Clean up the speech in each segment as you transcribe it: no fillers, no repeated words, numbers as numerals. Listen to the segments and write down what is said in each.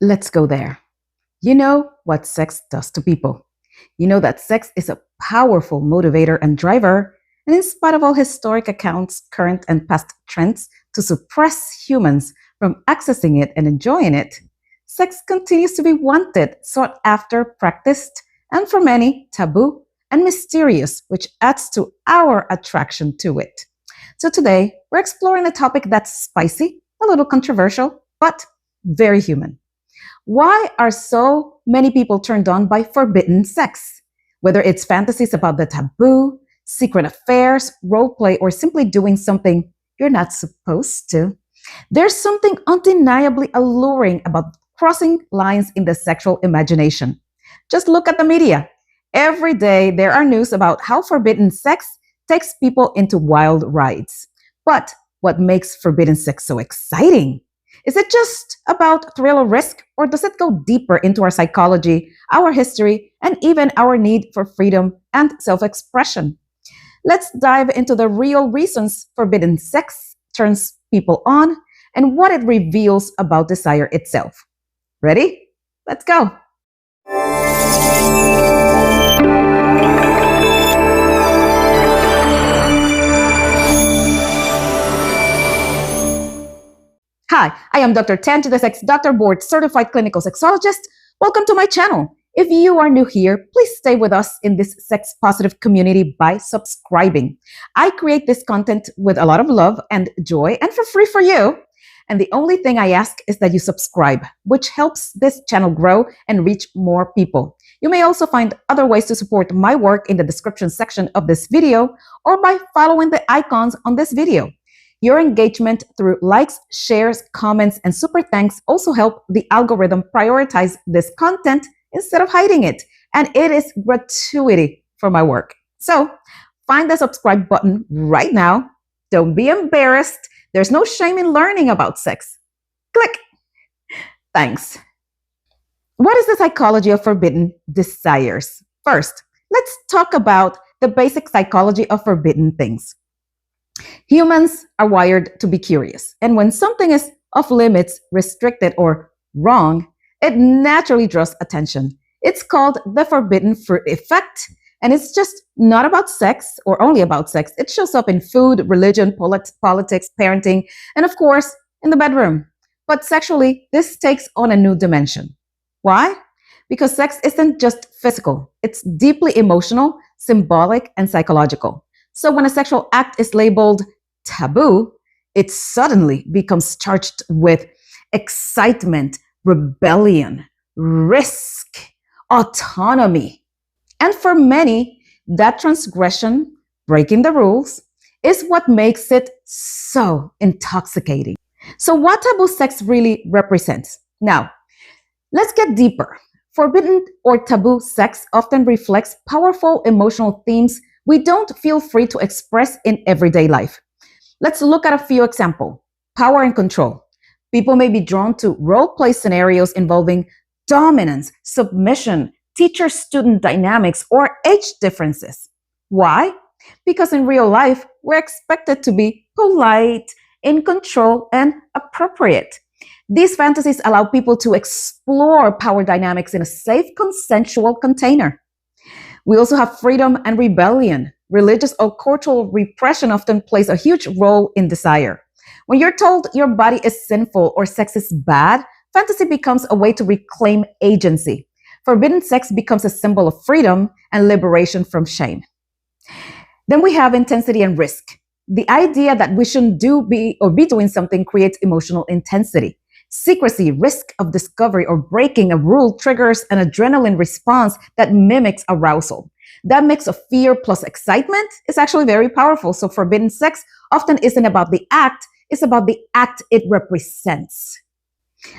Let's go there. You know what sex does to people. You know that sex is a powerful motivator and driver, and in spite of all historic accounts, current and past trends to suppress humans from accessing it and enjoying it, sex continues to be wanted, sought after, practiced, and for many, taboo and mysterious, which adds to our attraction to it. So today, we're exploring a topic that's spicy, a little controversial, but very human. Why are so many people turned on by forbidden sex? Whether it's fantasies about the taboo, secret affairs, role play, or simply doing something you're not supposed to, there's something undeniably alluring about crossing lines in the sexual imagination. Just look at the media. Every day there are news about how forbidden sex takes people into wild rides. But what makes forbidden sex so exciting? Is it just about thrill or risk, or does it go deeper into our psychology, our history, and even our need for freedom and self expression? Let's dive into the real reasons forbidden sex turns people on and what it reveals about desire itself. Ready? Let's go. Hi, I am Dr. Tan to the Sex Doctor Board Certified Clinical Sexologist. Welcome to my channel. If you are new here, please stay with us in this sex positive community by subscribing. I create this content with a lot of love and joy and for free for you. And the only thing I ask is that you subscribe, which helps this channel grow and reach more people. You may also find other ways to support my work in the description section of this video or by following the icons on this video. Your engagement through likes, shares, comments, and super thanks also help the algorithm prioritize this content instead of hiding it. And it is gratuity for my work. So find the subscribe button right now. Don't be embarrassed. There's no shame in learning about sex. Click. Thanks. What is the psychology of forbidden desires? First, let's talk about the basic psychology of forbidden things. Humans are wired to be curious, and when something is off limits, restricted, or wrong, it naturally draws attention. It's called the forbidden fruit effect, and it's just not about sex or only about sex. It shows up in food, religion, politics, parenting, and of course, in the bedroom. But sexually, this takes on a new dimension. Why? Because sex isn't just physical, it's deeply emotional, symbolic, and psychological. So when a sexual act is labeled taboo, it suddenly becomes charged with excitement, rebellion, risk, autonomy. And for many, that transgression, breaking the rules, is what makes it so intoxicating. So what taboo sex really represents? Now, let's get deeper. Forbidden or taboo sex often reflects powerful emotional themes we don't feel free to express in everyday life. Let's look at a few examples. Power and control. People may be drawn to role-play scenarios involving dominance, submission, teacher-student dynamics, or age differences. Why? Because in real life, we're expected to be polite, in control, and appropriate. These fantasies allow people to explore power dynamics in a safe, consensual container. We also have freedom and rebellion. Religious or cultural repression often plays a huge role in desire. When you're told your body is sinful or sex is bad, fantasy becomes a way to reclaim agency. Forbidden sex becomes a symbol of freedom and liberation from shame. Then we have intensity and risk. The idea that we shouldn't be doing something creates emotional intensity. Secrecy, risk of discovery, or breaking a rule triggers an adrenaline response that mimics arousal. That mix of fear plus excitement is actually very powerful. So forbidden sex often isn't about the act, it's about the act it represents.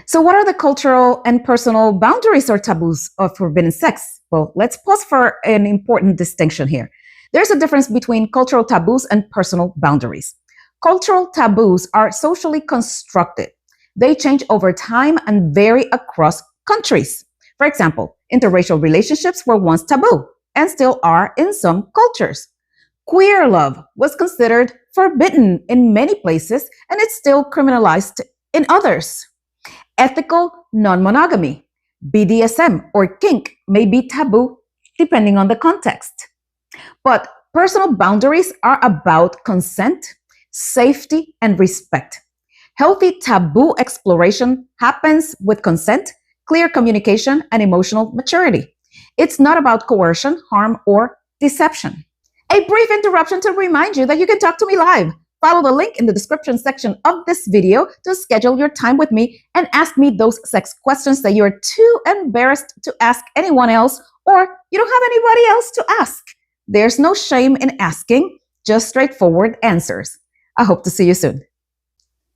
So what are the cultural and personal boundaries or taboos of forbidden sex? Well, let's pause for an important distinction here. There's a difference between cultural taboos and personal boundaries. Cultural taboos are socially constructed. They change over time and vary across countries. For example, interracial relationships were once taboo and still are in some cultures. Queer love was considered forbidden in many places and it's still criminalized in others. Ethical non-monogamy. BDSM or kink may be taboo depending on the context. But personal boundaries are about consent, safety, and respect. Healthy taboo exploration happens with consent, clear communication, and emotional maturity. It's not about coercion, harm, or deception. A brief interruption to remind you that you can talk to me live. Follow the link in the description section of this video to schedule your time with me and ask me those sex questions that you're too embarrassed to ask anyone else or you don't have anybody else to ask. There's no shame in asking, just straightforward answers. I hope to see you soon.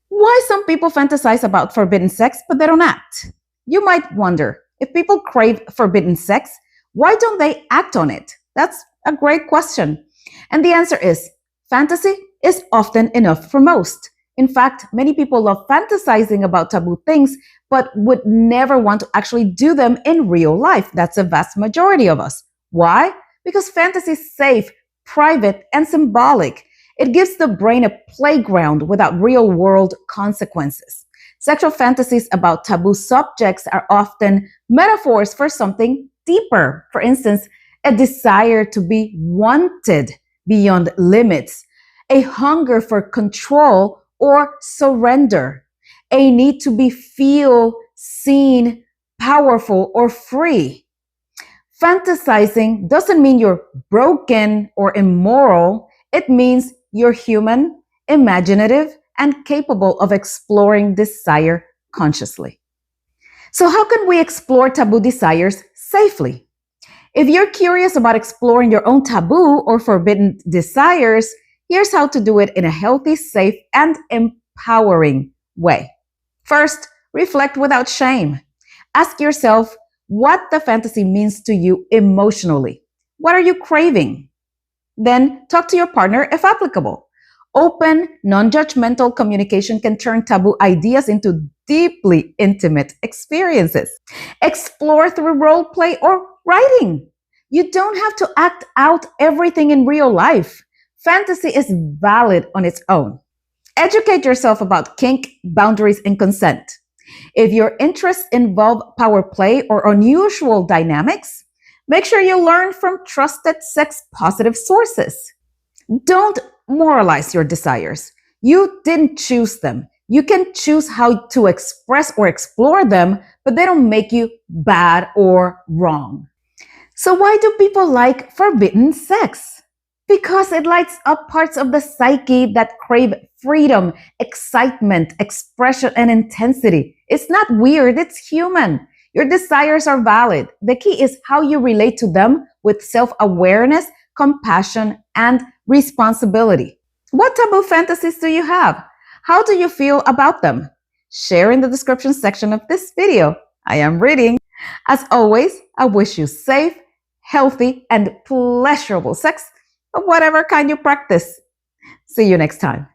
Why some people fantasize about forbidden sex but they don't act? You might wonder, if people crave forbidden sex, why don't they act on it? That's a great question. And the answer is, fantasy is often enough for most. In fact, many people love fantasizing about taboo things, but would never want to actually do them in real life. That's a vast majority of us. Why? Because fantasy is safe, private, and symbolic. It gives the brain a playground without real-world consequences. Sexual fantasies about taboo subjects are often metaphors for something deeper. For instance, a desire to be wanted beyond limits, a hunger for control or surrender, a need to be feel, seen, powerful, or free. Fantasizing doesn't mean you're broken or immoral. It means you're human, imaginative, and capable of exploring desire consciously. So how can we explore taboo desires safely? If you're curious about exploring your own taboo or forbidden desires, here's how to do it in a healthy, safe, and empowering way. First, reflect without shame. Ask yourself what the fantasy means to you emotionally. What are you craving? Then talk to your partner if applicable. Open, non-judgmental communication can turn taboo ideas into deeply intimate experiences. Explore through role play or writing. You don't have to act out everything in real life. Fantasy is valid on its own. Educate yourself about kink, boundaries, and consent. If your interests involve power play or unusual dynamics, make sure you learn from trusted sex-positive sources. Don't moralize your desires. You didn't choose them. You can choose how to express or explore them, but they don't make you bad or wrong. So why do people like forbidden sex? Because it lights up parts of the psyche that crave freedom, excitement, expression, and intensity. It's not weird, it's human. Your desires are valid. The key is how you relate to them with self-awareness, compassion, and responsibility. What taboo fantasies do you have? How do you feel about them? Share in the description section of this video. I am reading. As always, I wish you safe, healthy, and pleasurable sex of whatever kind you practice. See you next time.